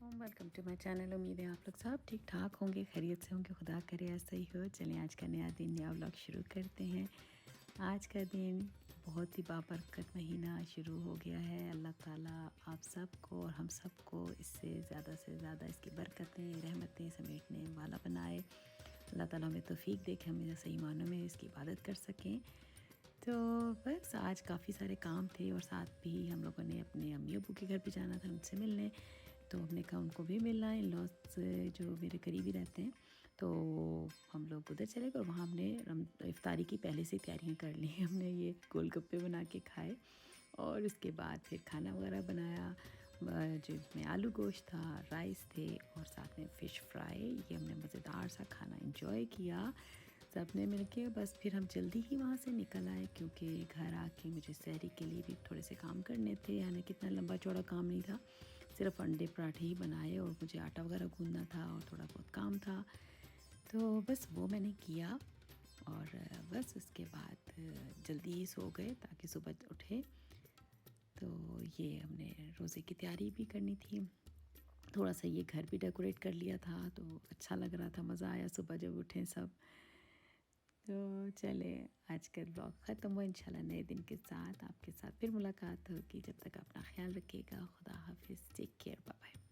Welcome to my channel. उम्मीद है आप लोग सब ठीक ठाक होंगे, खैरियत से होंगे। खुदा करे ऐसा ही हो। चलें आज का नया दिन, नया व्लॉग शुरू करते हैं। आज का दिन बहुत ही बाबरकत महीना शुरू हो गया है। अल्लाह ताला आप सबको और हम सबको इससे ज़्यादा से ज़्यादा इसकी बरकतें रहमतें समेटने वाला बनाए। अल्लाह ताला हमें तौफीक दे कि हम सही मानों में इसकी इबादत कर सकें। तो बस आज काफ़ी सारे काम थे और साथ भी हम लोगों ने अपने अम्मी अबू के घर भी जाना था उनसे मिलने। तो हमने कहा उनको भी मिलना है, इन-लॉज़ जो मेरे करीबी रहते हैं। तो हम लोग उधर चले गए और वहाँ हमने इफ्तारी की पहले से तैयारियां कर ली। हमने ये गोलगप्पे बना के खाए और उसके बाद फिर खाना वगैरह बनाया, जिसमें आलू गोश्त था, राइस थे और साथ में फ़िश फ्राई। ये हमने मज़ेदार सा खाना इंजॉय किया सब ने मिल के। बस फिर हम जल्दी ही वहाँ से निकल आए क्योंकि घर आके मुझे सहरी के लिए भी थोड़े से काम करने थे। यानी कितना लंबा चौड़ा काम नहीं था, सिर्फ अंडे पराठे ही बनाए और मुझे आटा वगैरह गूँधना था और थोड़ा बहुत काम था। तो बस वो मैंने किया और बस उसके बाद जल्दी ही सो गए ताकि सुबह उठे। तो ये हमने रोज़े की तैयारी भी करनी थी। थोड़ा सा ये घर भी डेकोरेट कर लिया था तो अच्छा लग रहा था, मज़ा आया सुबह जब उठे सब। तो चले आज का ब्लॉग ख़त्म हुआ। इंशाल्लाह नए दिन के साथ आपके साथ फिर मुलाकात होगी। जब तक अपना ख्याल रखिएगा। खुदा हाफिज़, टेक केयर, बाय बाय।